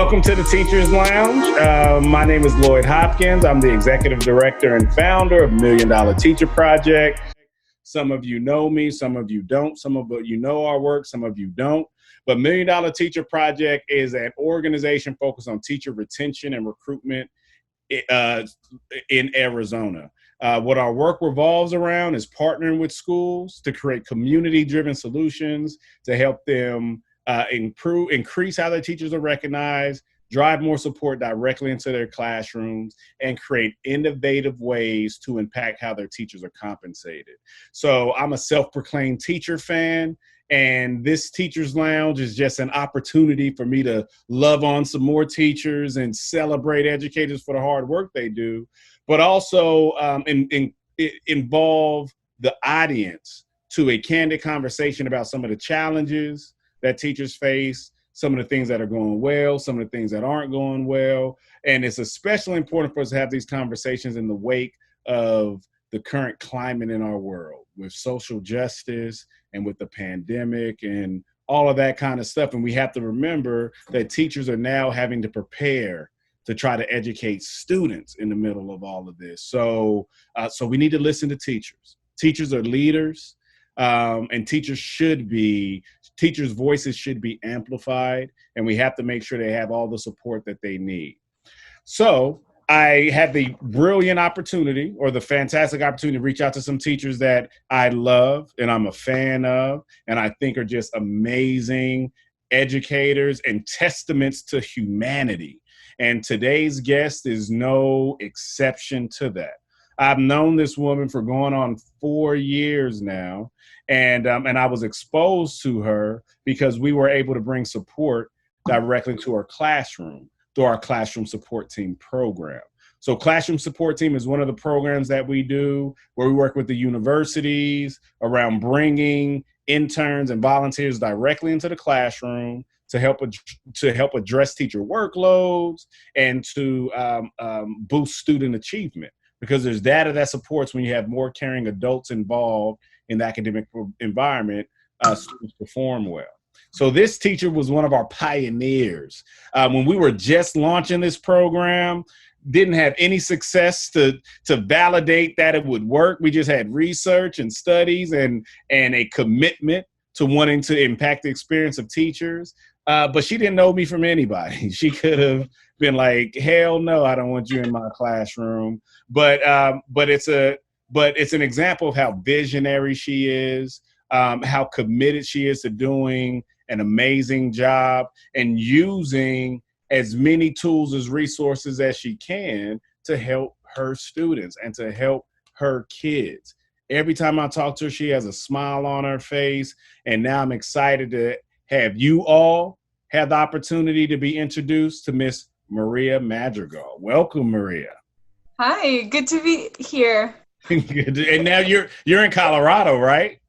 Welcome to the Teachers Lounge. My name is Lloyd Hopkins. I'm the executive director and founder of $1 Million Teacher Project. Some of you know me, some of you don't. Some of you know our work, some of you don't. But $1 Million Teacher Project is an organization focused on teacher retention and recruitment in Arizona. What our work revolves around is partnering with schools to create community-driven solutions to help them increase how their teachers are recognized, drive more support directly into their classrooms, and create innovative ways to impact how their teachers are compensated. So I'm a self-proclaimed teacher fan, and this Teachers Lounge is just an opportunity for me to love on some more teachers and celebrate educators for the hard work they do, but also involve the audience to a candid conversation about some of the challenges that teachers face, some of the things that are going well, some of the things that aren't going well. And it's especially important for us to have these conversations in the wake of the current climate in our world with social justice and with the pandemic and all of that kind of stuff. And we have to remember that teachers are now having to prepare to try to educate students in the middle of all of this. So we need to listen to teachers. Teachers are leaders, and teachers' voices should be amplified, and we have to make sure they have all the support that they need. So I had the brilliant opportunity, or the fantastic opportunity, to reach out to some teachers that I love and I'm a fan of, and I think are just amazing educators and testaments to humanity. And today's guest is no exception to that. I've known this woman for going on 4 years now, and I was exposed to her because we were able to bring support directly to our classroom through our Classroom Support Team program. So Classroom Support Team is one of the programs that we do where we work with the universities around bringing interns and volunteers directly into the classroom to help address teacher workloads and to boost student achievement. Because there's data that supports when you have more caring adults involved in the academic environment, students perform well. So this teacher was one of our pioneers. When we were just launching this program, didn't have any success to validate that it would work. We just had research and studies and a commitment to wanting to impact the experience of teachers. But she didn't know me from anybody. She could have been like, hell no, I don't want you in my classroom. But it's an example of how visionary she is, how committed she is to doing an amazing job and using as many tools as resources as she can to help her students and to help her kids. Every time I talk to her, she has a smile on her face. And now I'm excited to have you all have the opportunity to be introduced to Miss Maria Madrigal. Welcome, Maria. Hi, good to be here. And now you're in Colorado, right?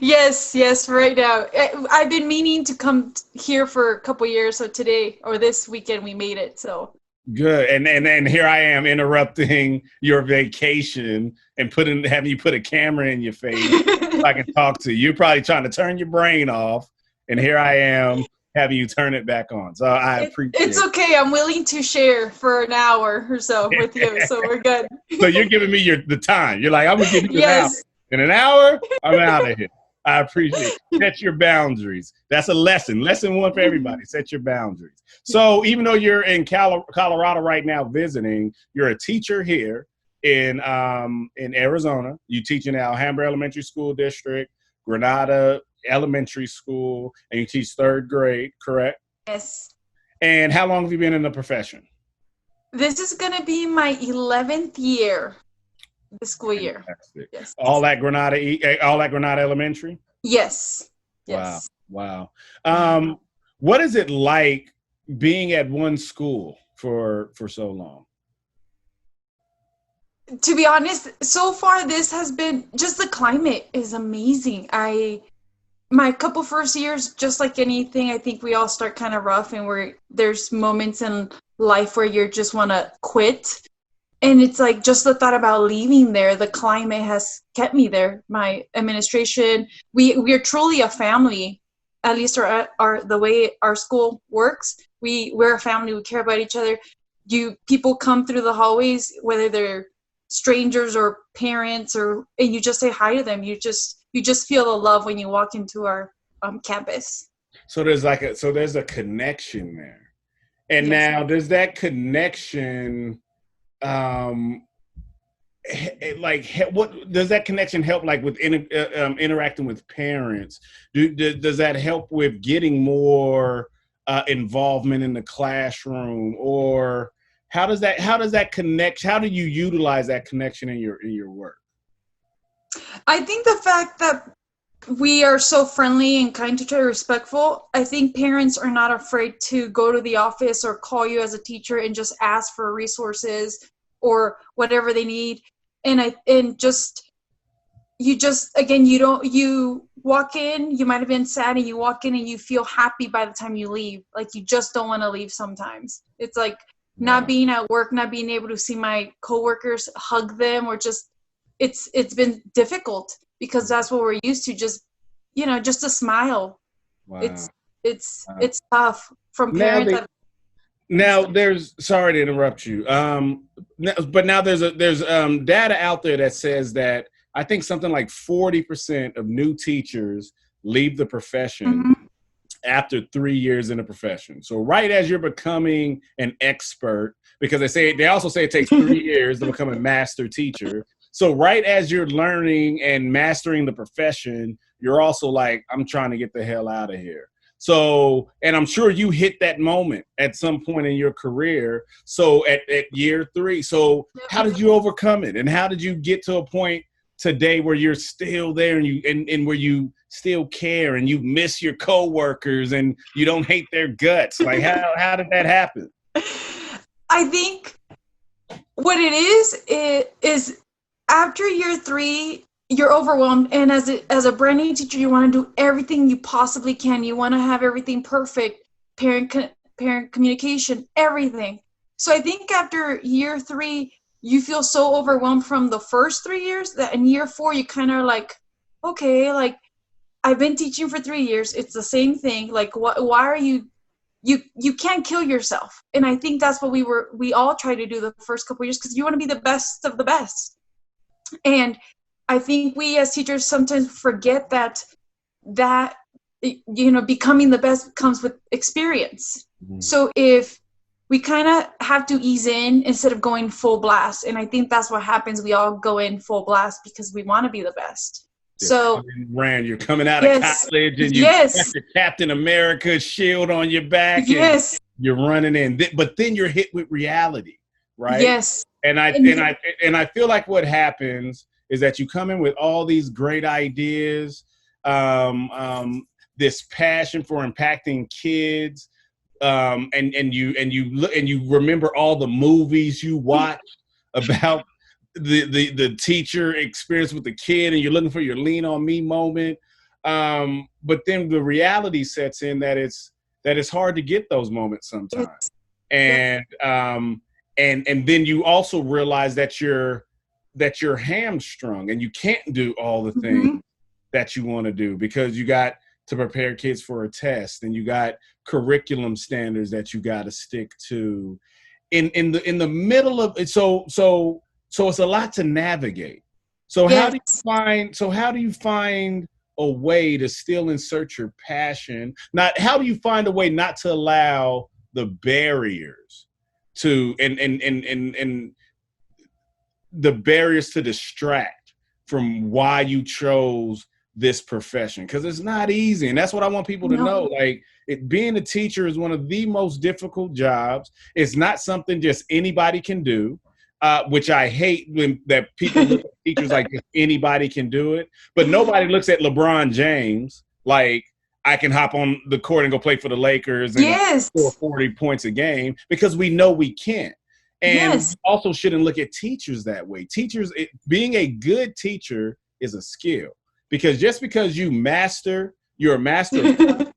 Yes, right now. I've been meaning to come here for a couple years, so today or this weekend we made it. So good. And here I am interrupting your vacation and having you put a camera in your face so I can talk to you. You're probably trying to turn your brain off, and here I am having you turn it back on. So I appreciate it. It's okay. I'm willing to share for an hour or so with you, so we're good. So you're giving me the time. You're like, I'm going to give you an hour. In an hour, I'm out of here. I appreciate it. Set your boundaries. That's a lesson. Lesson one for everybody. Set your boundaries. So even though you're in Colorado right now visiting, you're a teacher here in Arizona. You teach in the Alhambra Elementary School District, Granada Elementary School, and you teach 3rd grade, correct? Yes. And how long have you been in the profession? This is going to be my 11th year. The school year. Yes. All at Granada Elementary? Yes. Wow. What is it like being at one school for so long? To be honest, so far this has been just the climate is amazing. My couple first years, just like anything, I think we all start kind of rough, and there's moments in life where you just want to quit. And it's like just the thought about leaving there, the climate has kept me there. My administration, we are truly a family, at least the way our school works. we're a family, we care about each other. People come through the hallways, whether they're strangers or parents, and you just say hi to them. You just feel the love when you walk into our campus. So there's a connection there. And yes. Now does that connection what does that connection help, like with interacting with parents? Does that help with getting more involvement in the classroom, or how does that connect? How do you utilize that connection in your work? I think the fact that we are so friendly and kind to each other, respectful, I think parents are not afraid to go to the office or call you as a teacher and just ask for resources or whatever they need. You walk in, you might have been sad, and you walk in and you feel happy by the time you leave. Like, you just don't want to leave sometimes. It's like not being at work, not being able to see my coworkers, hug them, or just, it's been difficult because that's what we're used to, just a smile. Wow. It's tough from parents. Now there's, sorry to interrupt you. But now there's data out there that says that I think something like 40% of new teachers leave the profession after 3 years in the profession. So right as you're becoming an expert, because they also say it takes 3 years to become a master teacher. So right as you're learning and mastering the profession, you're also like, I'm trying to get the hell out of here. So, and I'm sure you hit that moment at some point in your career. So at year 3, so how did you overcome it? And how did you get to a point today where you're still there and where you still care and you miss your coworkers and you don't hate their guts? Like, how did that happen? I think what it is after year 3, you're overwhelmed, and as a brand new teacher, you want to do everything you possibly can. You want to have everything perfect, parent communication, everything. So I think after year 3, you feel so overwhelmed from the first 3 years that in year 4, you kind of like, okay, like, I've been teaching for 3 years. It's the same thing. Like, why are you can't kill yourself. And I think that's what we all try to do the first couple of years, because you want to be the best of the best. And I think we as teachers sometimes forget that becoming the best comes with experience. Mm-hmm. So if we kind of have to ease in instead of going full blast, and I think that's what happens. We all go in full blast because we want to be the best. So Rand, you're coming out of college and you got the Captain America shield on your back. And you're running in, but then you're hit with reality, right? Yes. And I feel like what happens is that you come in with all these great ideas, this passion for impacting kids, and you remember all the movies you watched about the teacher experience with the kid, and you're looking for your lean on me moment. But then the reality sets in that it's hard to get those moments sometimes. And then you also realize that you're hamstrung and you can't do all the things that you want to do because you got to prepare kids for a test and you got curriculum standards that you got to stick to in the middle of it. So it's a lot to navigate. So how do you find a way to still insert your passion? How do you find a way not to allow the barriers to and the barriers to distract from why you chose this profession? Because it's not easy, and that's what I want people to know. Like, being a teacher is one of the most difficult jobs. It's not something just anybody can do. Which I hate when that people look at teachers like anybody can do it, but nobody looks at LeBron James like I can hop on the court and go play for the Lakers and score 40 points a game, because we know we can't. And we also shouldn't look at teachers that way. Being a good teacher is a skill, because just because you're a master of content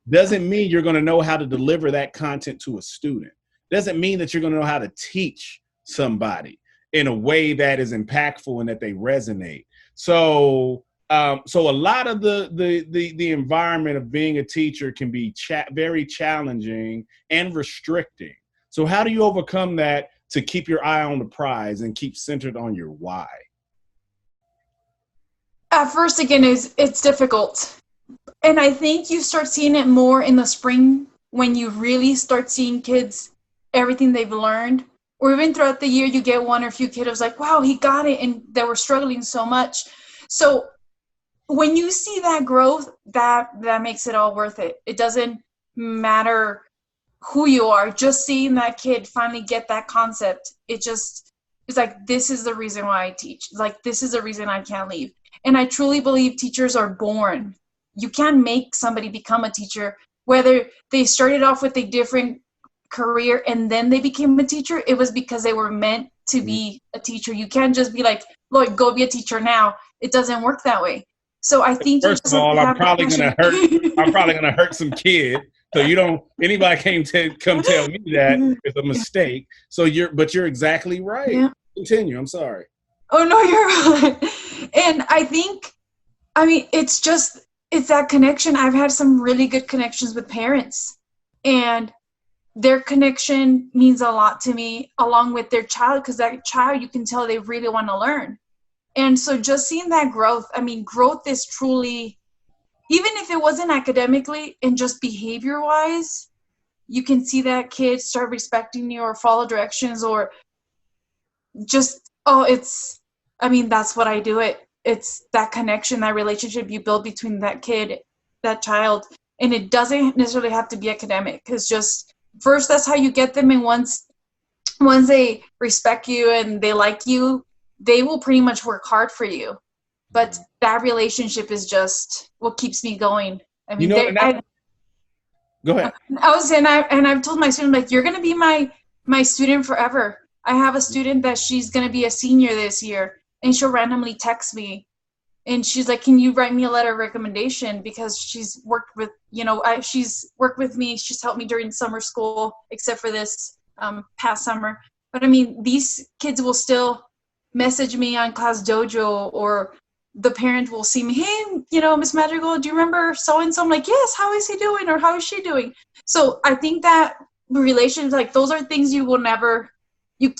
doesn't mean you're going to know how to deliver that content to a student. Doesn't mean that you're going to know how to teach somebody in a way that is impactful and that they resonate. So So a lot of the environment of being a teacher can be very challenging and restricting. So how do you overcome that to keep your eye on the prize and keep centered on your why? At first, again, it's difficult. And I think you start seeing it more in the spring when you really start seeing kids, everything they've learned. Or even throughout the year, you get one or a few kids like, wow, he got it. And they were struggling so much. So when you see that growth, that makes it all worth it. It doesn't matter who you are. Just seeing that kid finally get that concept, it's like, this is the reason why I teach. Like, this is the reason I can't leave. And I truly believe teachers are born. You can't make somebody become a teacher, whether they started off with a different career and then they became a teacher. It was because they were meant to be a teacher. You can't just be like, Lloyd, go be a teacher now. It doesn't work that way. So I think first of all, I'm probably gonna hurt some kid. So anybody can't come tell me that it's a mistake. So you're exactly right. Yeah. Continue. I'm sorry. Oh no, you're right. And I think, it's that connection. I've had some really good connections with parents, and their connection means a lot to me, along with their child, because that child, you can tell they really want to learn. And so just seeing that growth, growth is truly, even if it wasn't academically and just behavior-wise, you can see that kid start respecting you or follow directions or just, that's what I do it. It's that connection, that relationship you build between that kid, that child. And it doesn't necessarily have to be academic. Because just first, that's how you get them. And once they respect you and they like you, they will pretty much work hard for you. But that relationship is just what keeps me going. Go ahead. I was saying, I've told my student, like, you're going to be my student forever. I have a student that she's going to be a senior this year, and she'll randomly text me. And she's like, can you write me a letter of recommendation? Because she's worked with, she's worked with me. She's helped me during summer school, except for this past summer. But these kids will still message me on Class Dojo, or the parent will see me, hey, Miss Madrigal, do you remember so-and-so? I'm like, yes, how is he doing? Or how is she doing? So I think that relations, like, those are things you will never, they're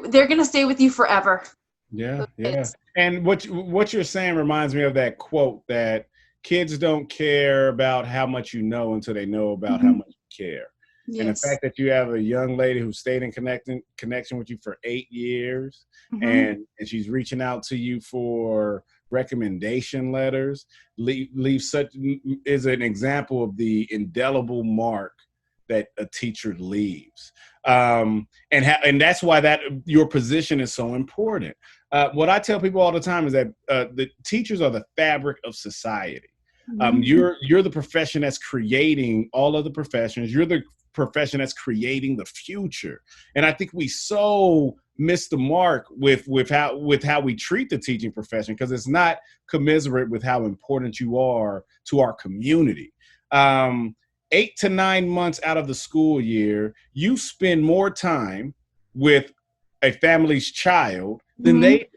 going to stay with you forever. Yeah. Yeah. And what you're saying reminds me of that quote that kids don't care about how much you know until they know about how much you care. Yes. And the fact that you have a young lady who stayed in connection with you for 8 years, and she's reaching out to you for recommendation letters, is an example of the indelible mark that a teacher leaves. And that's why your position is so important. What I tell people all the time is that the teachers are the fabric of society. You're the profession that's creating all of the professions. You're the profession that's creating the future. And I think we so miss the mark with how we treat the teaching profession, because it's not commiserate with how important you are to our community. 8 to 9 months out of the school year, you spend more time with a family's child than they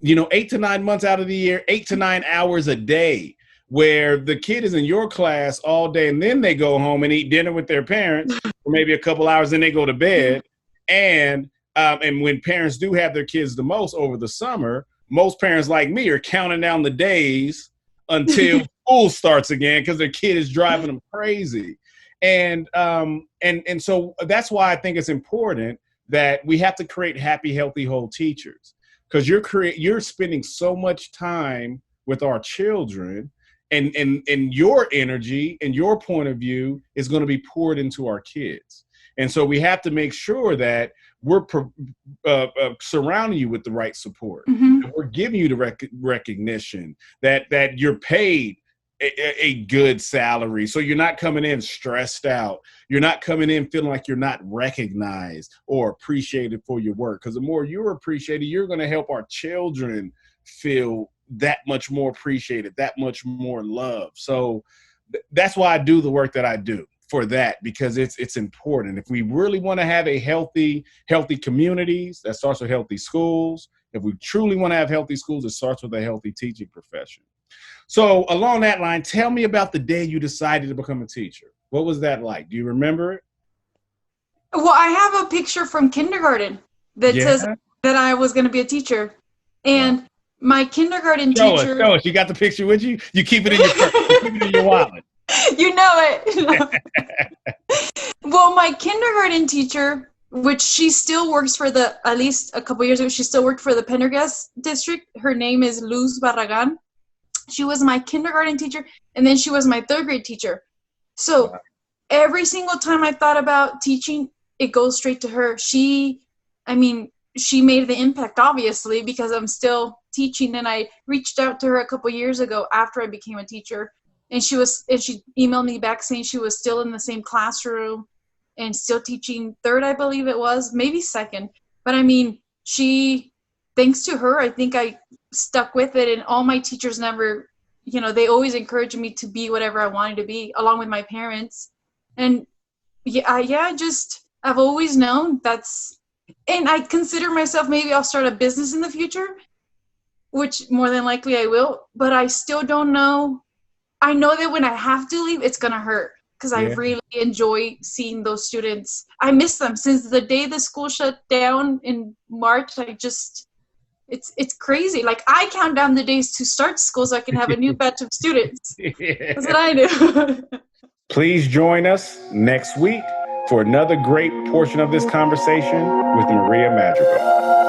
do. 8 to 9 months out of the year, 8 to 9 hours a day, where the kid is in your class all day, and then they go home and eat dinner with their parents for maybe a couple hours, then they go to bed. And when parents do have their kids the most over the summer, most parents like me are counting down the days until school starts again, because their kid is driving them crazy. And so that's why I think it's important that we have to create happy, healthy, whole teachers, because you're spending so much time with our children, and your energy and your point of view is going to be poured into our kids. And so we have to make sure that we're surrounding you with the right support. That we're giving you the recognition, that you're paid a good salary. So you're not coming in stressed out. You're not coming in feeling like you're not recognized or appreciated for your work. Because the more you're appreciated, you're going to help our children feel that much more appreciated, that much more loved. So that's why I do the work that I do, for that, because it's important. If we really want to have a healthy communities, that starts with healthy schools, If we truly want to have healthy schools, it starts with a healthy teaching profession. So along that line, tell me about the day you decided to become a teacher. What was that like? Do you remember it? Well, I have a picture from kindergarten that says that I was going to be a teacher. And my kindergarten teacher. Show us. You got the picture with you? You keep it in your purse. You keep it in your wallet. You know it. Well, my kindergarten teacher, which she still works for at least a couple years ago, she still worked for the Pendergast district. Her name is Luz Barragan. She was my kindergarten teacher, and then she was my third grade teacher. So every single time I thought about teaching, it goes straight to her. She made the impact, obviously, because I'm still teaching. And I reached out to her a couple years ago after I became a teacher, and she emailed me back saying she was still in the same classroom and still teaching third, I believe it was, maybe second. But I mean, thanks to her, I think I stuck with it. And all my teachers never, they always encouraged me to be whatever I wanted to be, along with my parents. And I've always known and I consider myself, maybe I'll start a business in the future, which more than likely I will, but I still don't know. I know that when I have to leave, it's going to hurt, because I really enjoy seeing those students. I miss them since the day the school shut down in March. It's crazy. Like, I count down the days to start school so I can have a new batch of students. That's what I do. Please join us next week for another great portion of this conversation with Maria Madrigal.